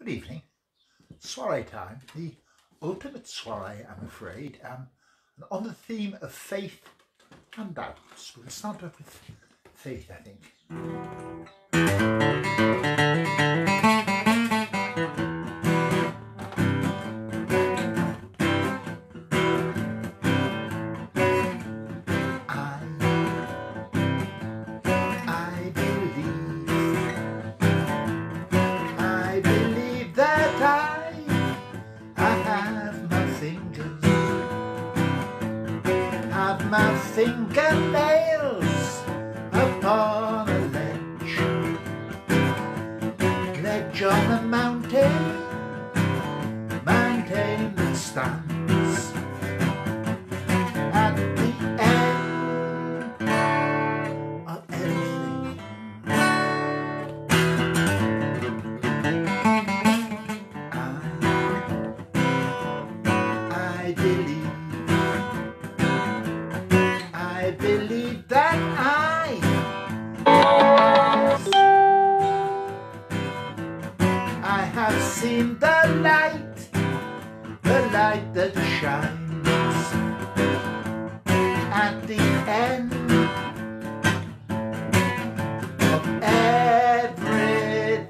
Good evening. Soiree time, the ultimate soiree, I'm afraid. And on the theme of faith and doubts. We'll start off with faith, I think. I believe that I have my fingers, have my fingernails upon a ledge on a mountain that stands at the end of everything. I believe that I have seen the light that shines at the end of everything.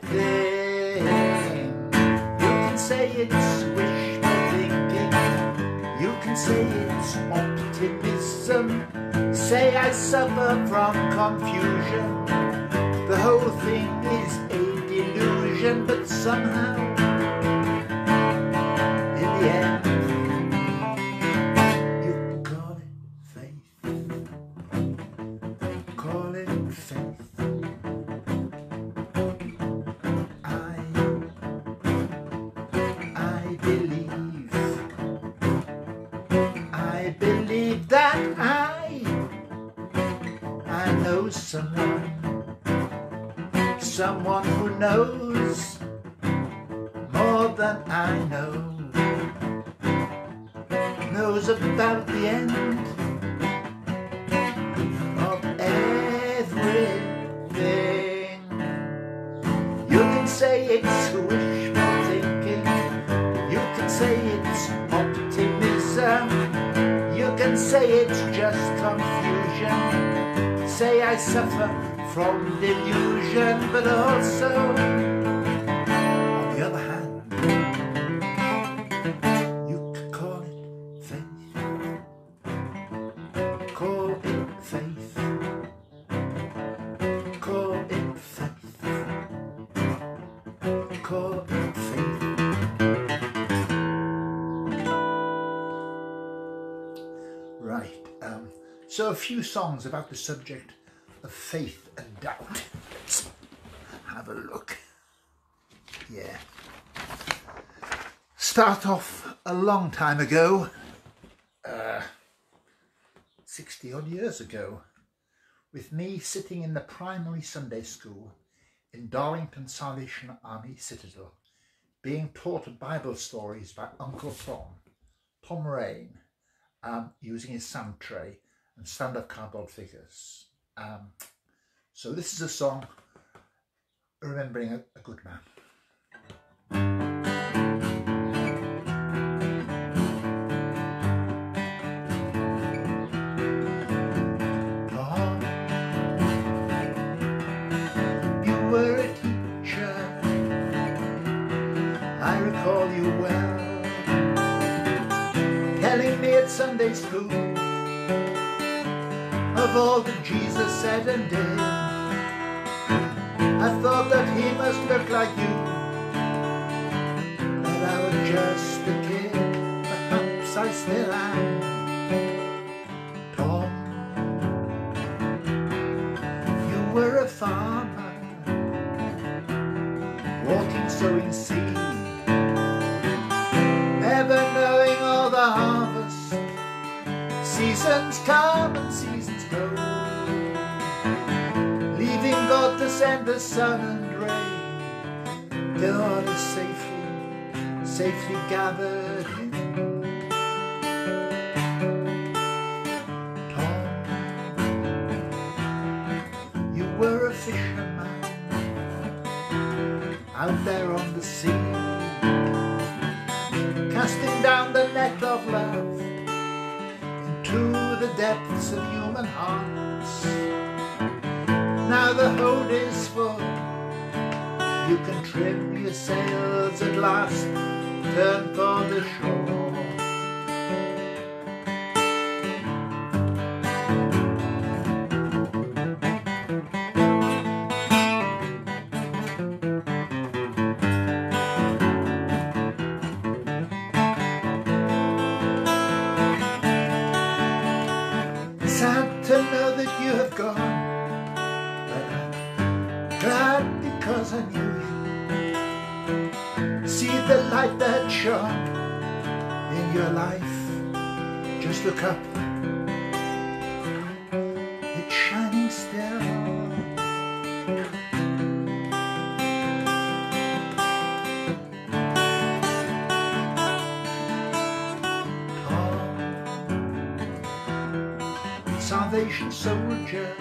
You can say it's wishful thinking, you can say it's optimism, say I suffer from confusion, the whole thing is a delusion, but somehow in the end you can call it faith, call it faith. I believe that I know someone who knows more than I know, knows about the end of everything. You can say it's wishful thinking, you can say it's optimism, you can say it's just confusion, say I suffer from delusion, but also, on the other hand, you could call it faith, call it faith, call it faith, call it faith. Right, so a few songs about the subject of faith and doubt. Let's have a look. Yeah. Start off a long time ago, 60 odd years ago, with me sitting in the primary Sunday school in Darlington Salvation Army Citadel, being taught Bible stories by Uncle Tom Rain, using his sand tray and stand-up cardboard figures. So this is a song remembering a good man. Tom, you were a teacher, I recall you well, telling me at Sunday school of all that Jesus said and did. I thought that he must look like you, that I was just a kid, perhaps I still am. Tom, you were a farmer, walking sowing seed, never knowing all the harvest. Seasons come and seasons go, leaving God to send the sun and rain, till all is safely gathered in. Tom, you were a fisherman, I out there on the sea, casting down the net of love into the depths of human hearts. Now the hold is full, you can trim your sails at last, turn for the shore. Sad to know that you have gone, but I'm glad because I knew you. See the light that shone in your life, just look up, it's shining still. Salvation soldier,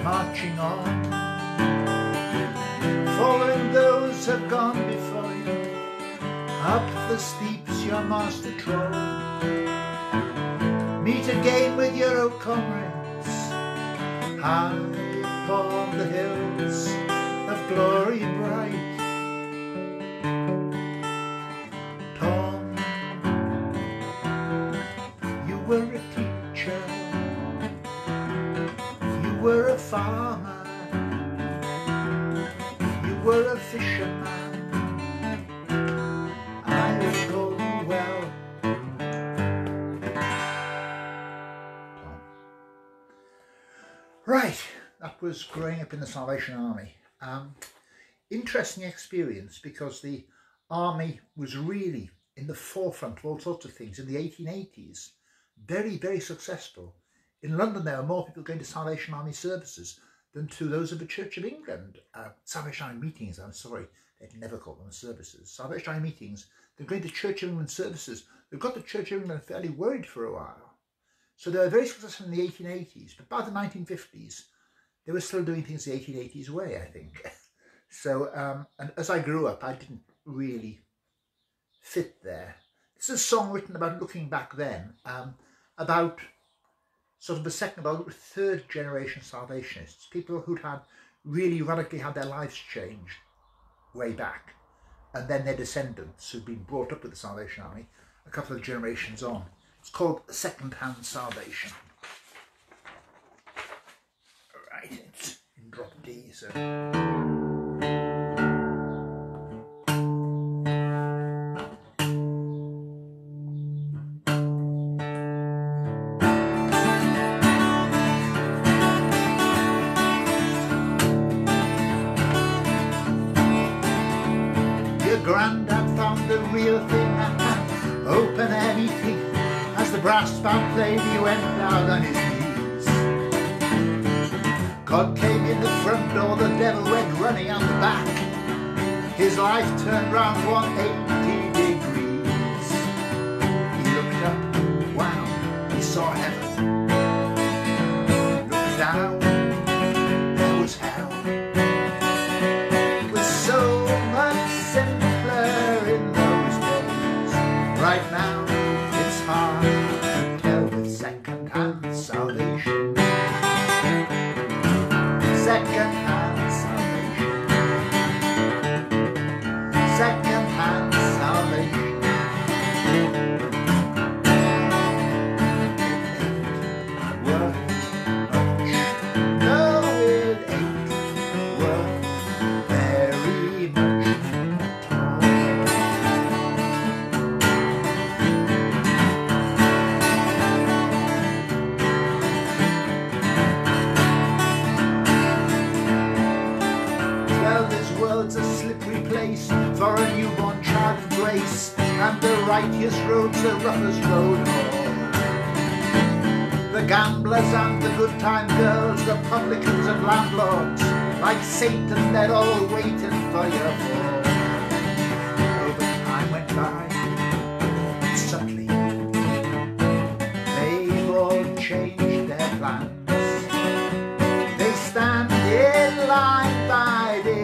marching on, following those who have gone before you, up the steeps your master trod. Meet again with your old comrades, high upon the hills of glory bright. You were a teacher, you were a farmer, you were a fisherman, I recall well. Right, that was growing up in the Salvation Army. Interesting experience, because the army was really in the forefront of all sorts of things in the 1880s. Very, very successful. In London, there were more people going to Salvation Army services than to those of the Church of England. Salvation Army meetings, I'm sorry, they'd never call them services. Salvation Army meetings, they're going to Church of England services. They've got the Church of England fairly worried for a while. So they were very successful in the 1880s, but by the 1950s, they were still doing things the 1880s way, I think. So, and as I grew up, I didn't really fit there. This is a song written about looking back then, about sort of the second or third generation Salvationists, people who'd had really radically had their lives changed way back, and then their descendants who'd been brought up with the Salvation Army a couple of generations on. It's called Second-Hand Salvation. Right, it's in drop D, so... Grandad found the real thing and had open any teeth. As the brass band played, he went down on his knees. God came in the front door, the devil went running out the back. His life turned round 180 degrees. He looked up, wow, he saw heaven. Looked down, there was hell. It was so much simpler in those days. Right now it's hard to tell with second-hand salvation. Second-hand salvation. Second-hand salvation. It ain't worth much. No, it ain't worth very much. Well, this world's a slippery place for a newborn child of grace, and the righteous road's the roughest road of all. The gamblers and the good time girls, the publicans and landlords, like Satan, they're all waiting for your fall. Oh, but time went by, and suddenly they've all changed their plans. They stand in line by the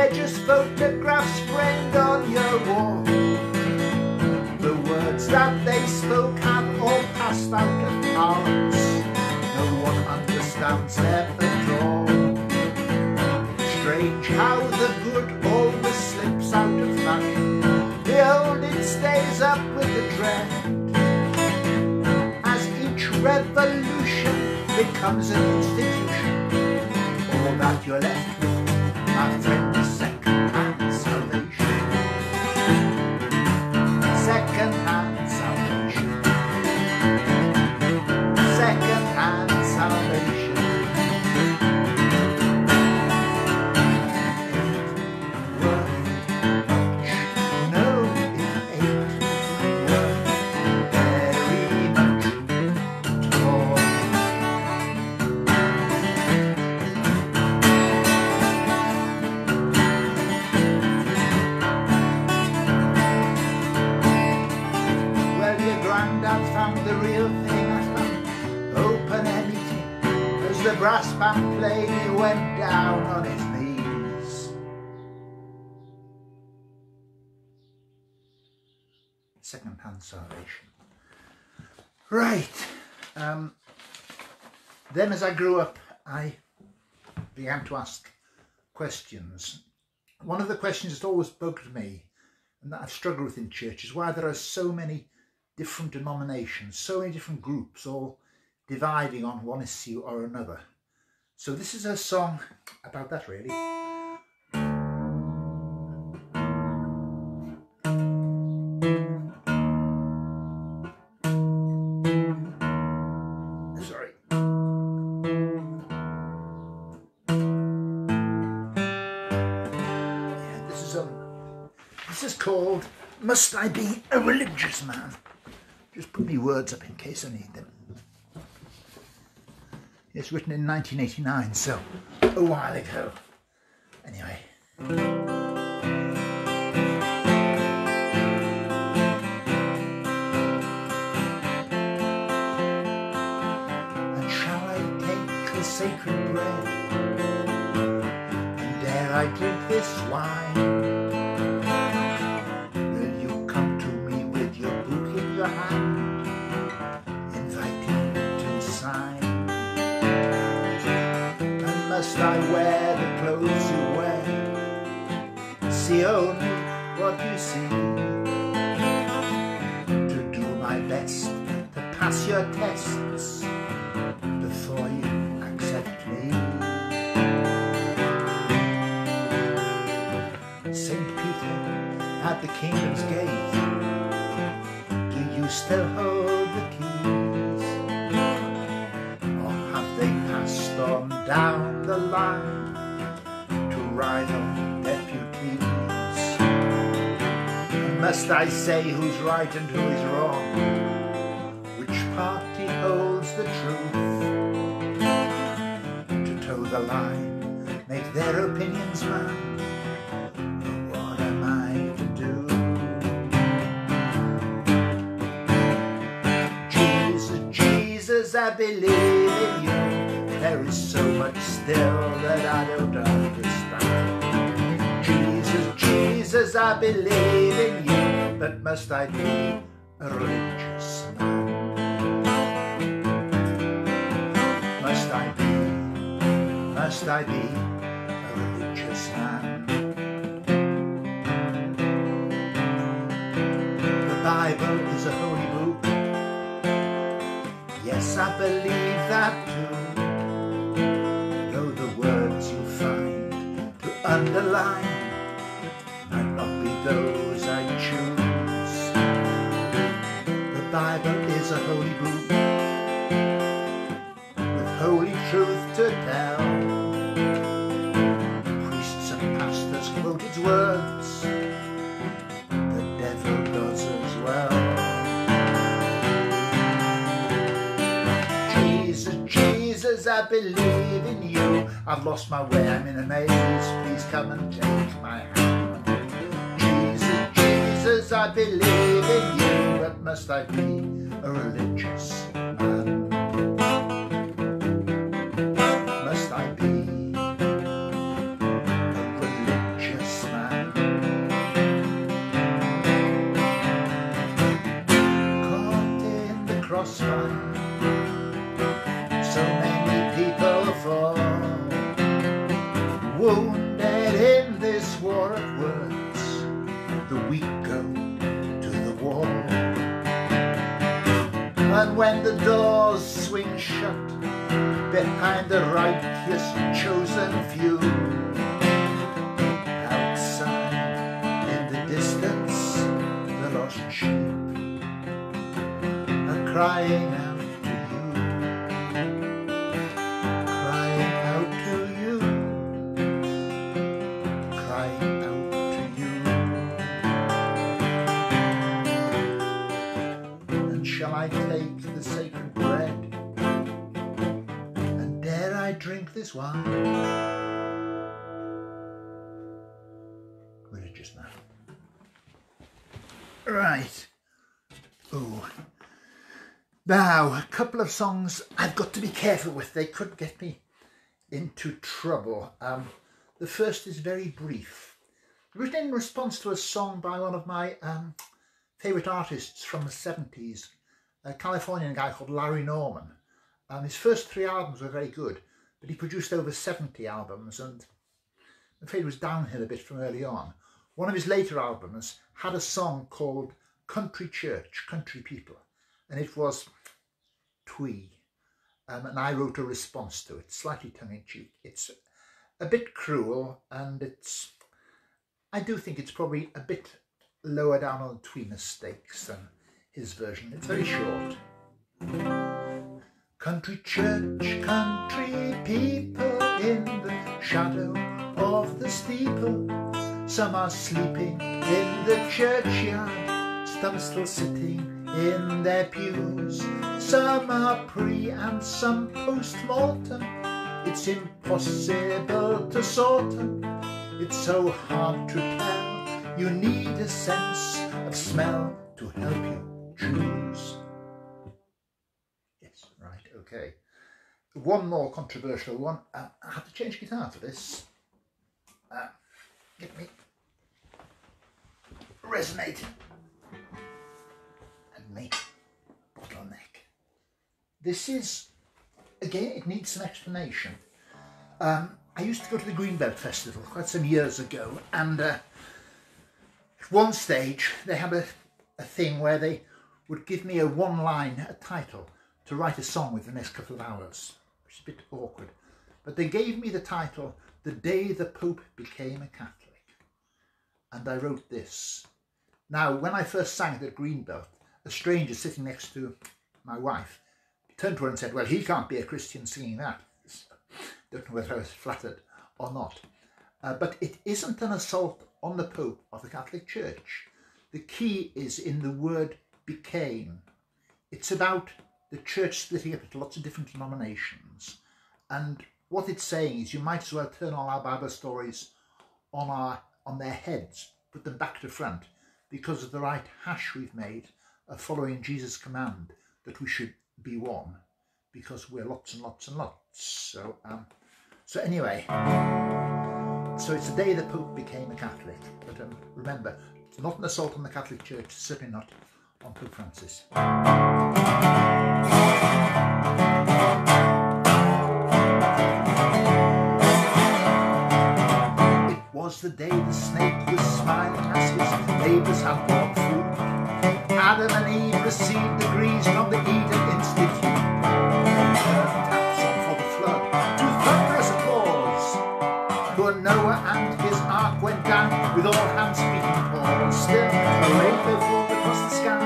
They're just photographs framed on your wall. The words that they spoke have all passed out of parlance. No one understands them at all. Strange how the good always slips out of fashion. The old it stays up with the trend. As each revolution becomes an institution, all that you're left with, my friend, is second-hand salvation. Second-hand salvation. Second-hand salvation. Grandad found the real thing, I found open anything. As the brass band played, he went down on his knees. Second-hand salvation. Right. Then as I grew up, I began to ask questions. One of the questions that always bugged me, and that I've struggled with in church, is why there are so many different denominations, so many different groups, all dividing on one issue or another. So this is a song about that, really. Sorry. Yeah, this is called "Must I Be a Religious Man?" Just put me words up in case I need them. It's written in 1989, so a while ago. Anyway. And shall I take the sacred bread? And dare I drink this wine? Hand, inviting to sign. And must I wear the clothes you wear? See only what you see. To do my best to pass your tests before you accept me. Saint Peter at the kingdom's gate, still hold the keys, or have they passed on down the line to rival deputies? And must I say who's right and who is wrong? Which party holds the truth? To toe the line, make their opinions mine. What am I to do? I believe in you. There is so much still that I don't understand. Jesus, Jesus, I believe in you, but must I be a religious man? Must I be a religious man? The Bible is a holy book. Yes, I believe that too, though the words you find to underline might not be those I choose. The Bible is a holy book with holy truth to tell. Priests and pastors quote its words, the devil does as well. Jesus, I believe in you. I've lost my way, I'm in a maze. Please come and take my hand. Jesus, Jesus, I believe in you, but must I be a religious man? Must I be a religious And when the doors swing shut behind the righteous chosen few, outside in the distance the lost sheep are crying out to you, crying out to you, crying out to you. And shall I take the sacred bread, and dare I drink this wine? Religious man. Right. Ooh. Now, a couple of songs I've got to be careful with. They could get me into trouble. The first is very brief. Written in response to a song by one of my favourite artists from the 70s, a Californian guy called Larry Norman. His first 3 albums were very good, but he produced over 70 albums, and I'm afraid it was downhill a bit from early on. One of his later albums had a song called Country Church, Country People, and it was twee, and I wrote a response to it, slightly tongue-in-cheek. It's a bit cruel, and I do think it's probably a bit lower down on the twee mistakes than his version. It's very short. Country church, country people in the shadow of the steeple. Some are sleeping in the churchyard, some still sitting in their pews. Some are pre and some post-mortem. It's impossible to sort them. It's so hard to tell. You need a sense of smell to help you choose. Yes, right, okay. One more controversial one. I have to change guitar for this. Get me resonating. And me bottleneck. This is, again, it needs some explanation. I used to go to the Greenbelt Festival quite some years ago, and at one stage they had a thing where they would give me a one-line title to write a song with the next couple of hours, which is a bit awkward. But they gave me the title, The Day the Pope Became a Catholic. And I wrote this. Now, when I first sang it at Greenbelt, a stranger sitting next to my wife turned to her and said, well, he can't be a Christian singing that. Don't know whether I was flattered or not. But it isn't an assault on the Pope of the Catholic Church. The key is in the word became. It's about the church splitting up into lots of different denominations. And what it's saying is you might as well turn all our Bible stories on their heads, put them back to front, because of the right hash we've made of following Jesus' command that we should be one, because we're lots and lots and lots. So anyway, so it's the day the Pope became a Catholic. But remember, it's not an assault on the Catholic Church, certainly not on Pope Francis. It was the day the snake was smiling as his neighbours had brought food. Adam and Eve received degrees from the Eden Institute. Taps on for the flood, to thunderous applause. Poor Noah and his ark went down with all hands speaking pause. Still, a rainbow formed across the sky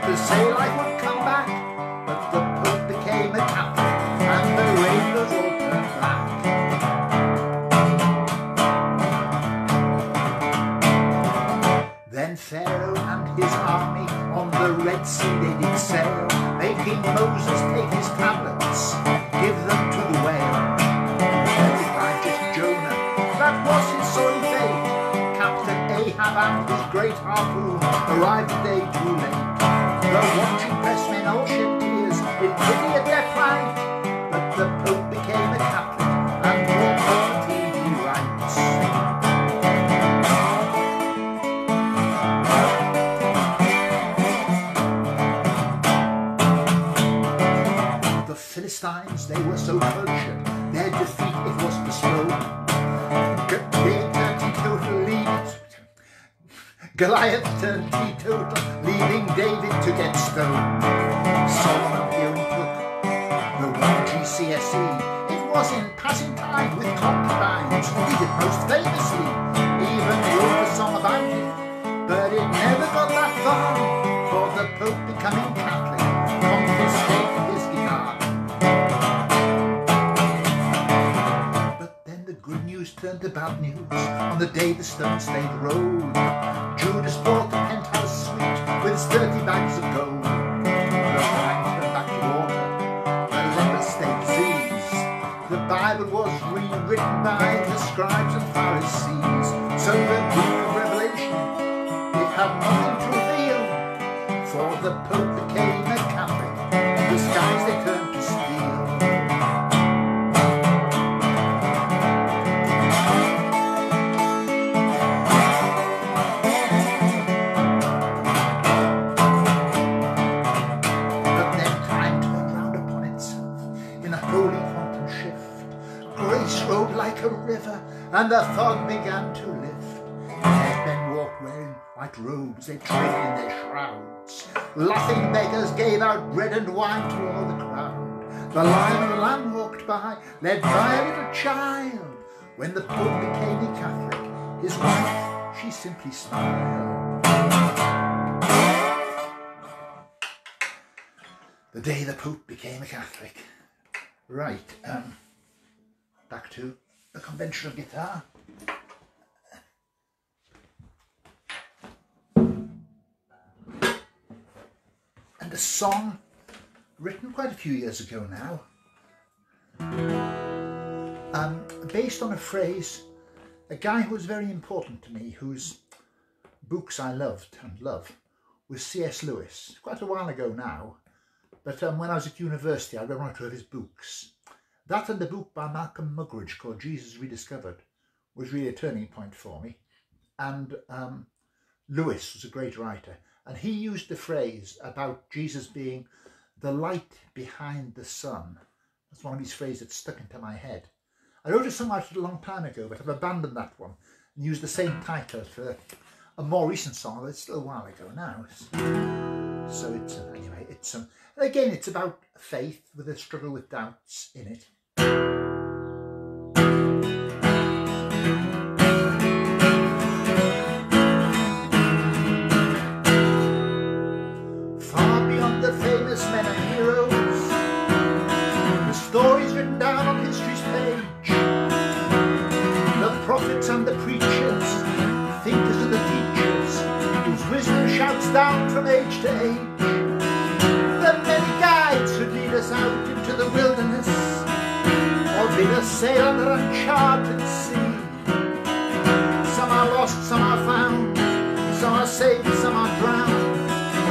to say life would come back. But the Pope became a Catholic and the rainbows all turned black. Then Pharaoh and his army on the Red Sea they did sail, making Moses take his tablets, give them to the whale. Elijah Jonah, that was his sorry fate. Captain Ahab and his great harpoon arrived a day too late. The watching pressmen all shed tears in pity at their plight. But the Pope became a Catholic and more poverty he writes. The Philistines, they were so cultured, their defeat it was bestowed. Goliath turned teetotal, leaving David to get stoned. Solomon he only took the one GCSE. It was in passing time with concubines. He did most famously. Even wrote a song about it, but it never got that far. For the Pope becoming Catholic confiscated his guitar. But then the good news turned to bad news. On the day the stones laid the road, Judas bought the penthouse suite with its 30 bags of gold. The wine turned back to water, and London stayed disease. The Bible was rewritten by the scribes and Pharisees. So the book of Revelation, it had nothing to reveal. For the Pope became a Catholic, the skies they turned to steel. Like a river, and the fog began to lift. Dead men walked wearing white robes, they traded in their shrouds. Laughing beggars gave out bread and wine to all the crowd. The lion and lamb walked by, led by a little child. When the Pope became a Catholic, his wife, she simply smiled. The day the Pope became a Catholic. Right, back to the conventional guitar. And a song written quite a few years ago now, based on a phrase, a guy who was very important to me, whose books I loved and love, was C.S. Lewis. Quite a while ago now, but when I was at university I read one or two of his books. That and the book by Malcolm Muggeridge called Jesus Rediscovered was really a turning point for me. And Lewis was a great writer, and he used the phrase about Jesus being the light behind the sun. That's one of his phrases that stuck into my head. I wrote a song about it a long time ago, but I've abandoned that one and used the same title for a more recent song, but it's still a while ago now. So it's, anyway, it's again, it's about faith with a struggle with doubts in it. Far beyond the famous men and heroes, the stories written down on history's page, the prophets and the preachers, thinkers and the teachers, whose wisdom shouts down from age to age. The many guides who lead us out into the wilderness, or bid us sail on an uncharted sea. Some are lost, some are found, some are saved, some are drowned.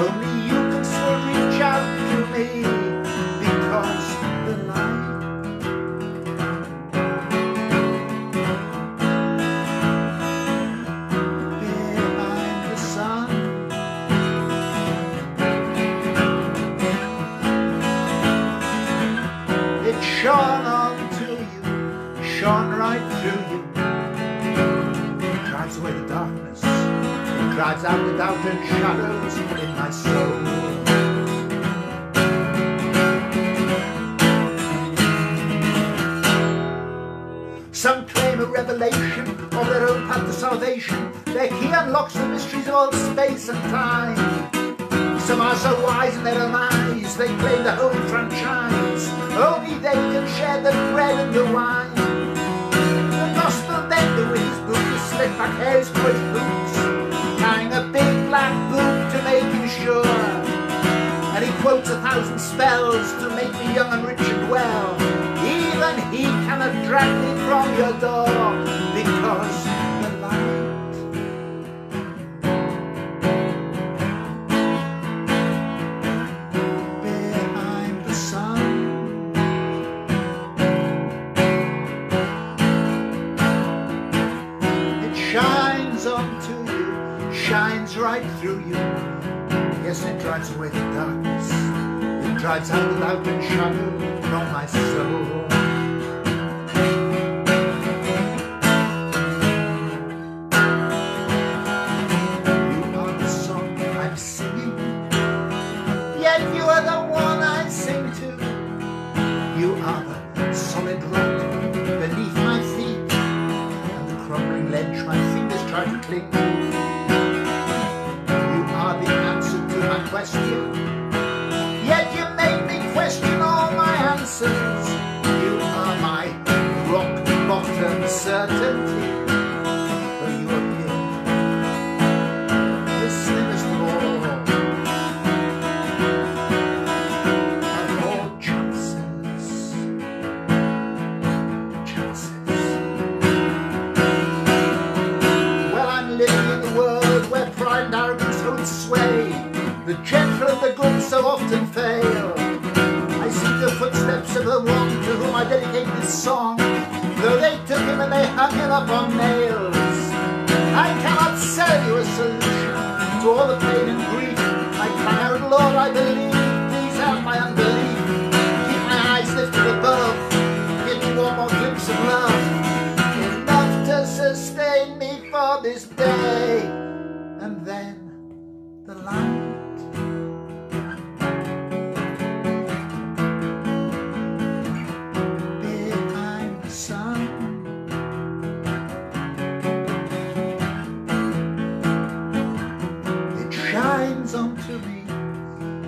Only you can still reach out to me, because the light behind the sun, it shone onto you, shone right through you. It drives away the darkness, it drives out the doubt and shadows in my soul. Some claim a revelation of their own path to salvation. Their key unlocks the mysteries of all space and time. Some are so wise in their own eyes, they claim the whole franchise. Only they can share the bread and the wine. The gospel vendor with his boot, his slick back hair, his polished boots, carrying a big black book to make you sure. And he quotes 1,000 spells to make me young and rich and well. Even he cannot drag me from your door, because the light behind the sun, it shines onto you, shines right through you. Yes, it drives away the darkness, it drives out the doubt and shadow from my soul. You try to cling. You are the answer to my question, yet you make me question all my answers. You are my rock bottom certainty, but you appear the slimmest of all chances. Well, I'm living in the world where pride and arrogance hold sway. The gentle and the good so often fail. I see the footsteps of the one to whom I dedicate this song, though they took him and they hung him up on nails. I cannot sell you a solution to all the pain and grief. I cry out, Lord, I believe, please help my unbelief. Keep my eyes lifted above, give me one more glimpse of love, enough to sustain me for this day. And then the light behind the sun, it shines onto me,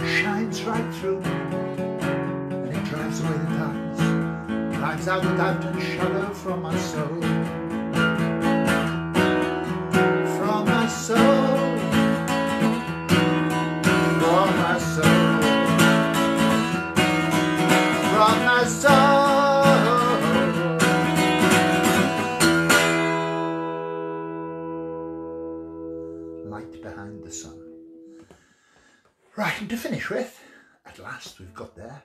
shines right through me, and it drives away the darkness, drives out the doubt and shadow from my soul, from my soul, from my soul, from my soul. Light behind the sun. Right, and to finish with, at last we've got there.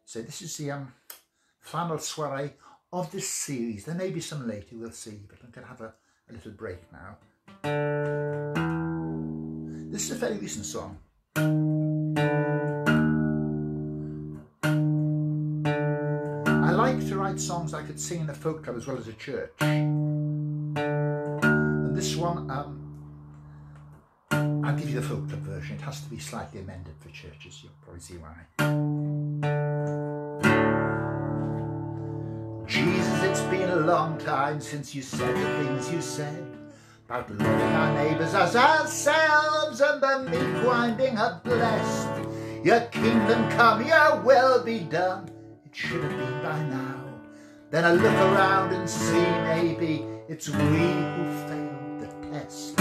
So this is the final soiree of this series. There may be some later, we'll see, but I'm going to have a little break now. This is a fairly recent song. I like to write songs I could sing in a folk club as well as a church. And this one, I'll give you the folk club version. It has to be slightly amended for churches. You'll probably see why. Jesus, it's been a long time since you said the things you said about loving our neighbours as ourselves, and the meek winding up blessed. Your kingdom come, your will be done. It should have been by now. Then I look around and see maybe it's we who failed the test.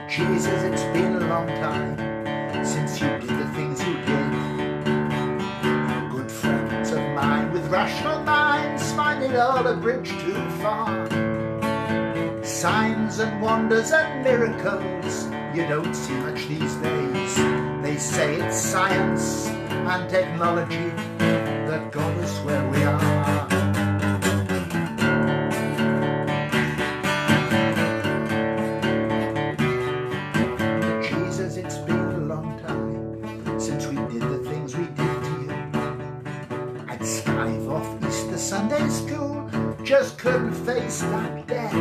Jesus, it's been a long time since you did the things you did. Good friends of mine with rational minds find it all a bridge too far. Signs and wonders and miracles you don't see much these days. They say it's science and technology that got us where we are. Jesus, it's been a long time since we did the things we did to you. I'd skive off Easter Sunday school, just couldn't face that death.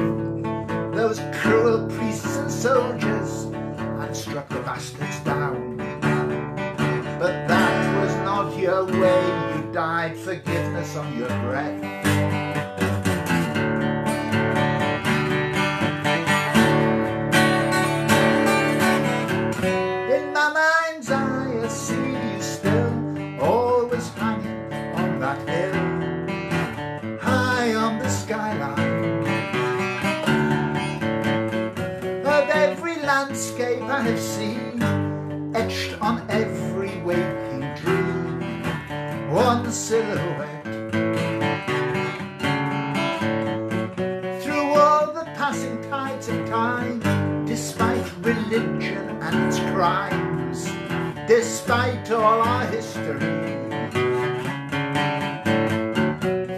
Those cruel priests and soldiers, I'd struck the bastards down. But that was not your way, you died forgiveness on your breath. In my mind's eye I see you still, always hanging on that hill, high on the skyline of every landscape I have seen, etched on every waking dream, one silhouette. Through all the passing tides of time, despite religion and its crimes, despite all our history,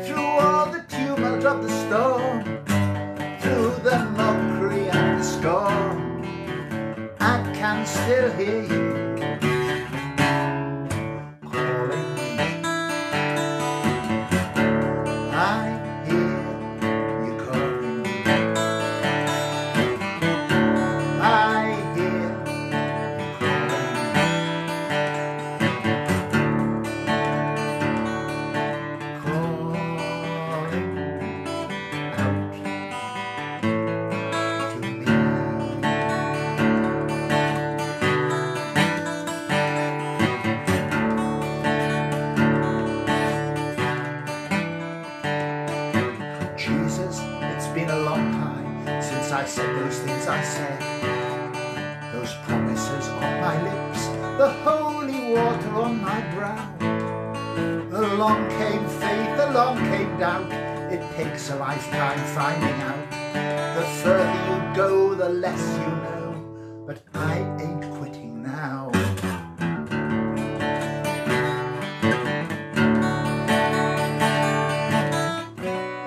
through all the tumult of the storm, through the mockery and the scorn, I can still hear you calling me. I hear you calling me. I hear you calling me. I said those things I said, those promises on my lips, the holy water on my brow. Along came faith, along came doubt. It takes a lifetime finding out. The further you go, the less you know. But I ain't quitting now.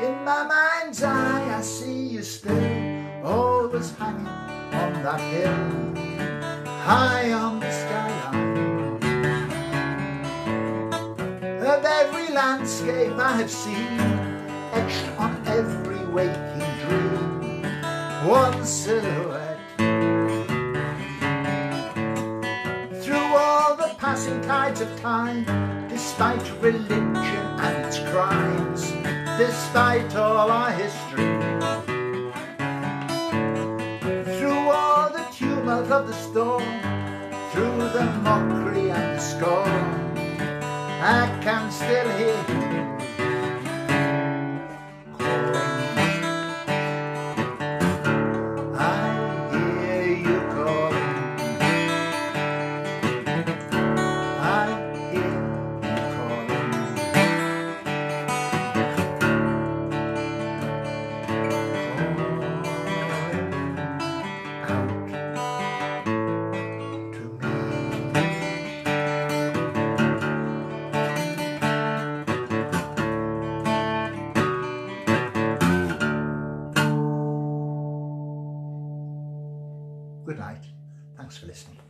In my mind's eye, I see you still, always hanging on that hill, high on the skyline. Of every landscape I have seen, etched on every waking dream, one silhouette. Through all the passing tides of time, despite religion and its crimes, despite all our history, through all the tumult of the storm, through the mockery and the scorn, I can still hear you calling. I hear you calling. I hear you calling. Calling out to me. Good night. Thanks for listening.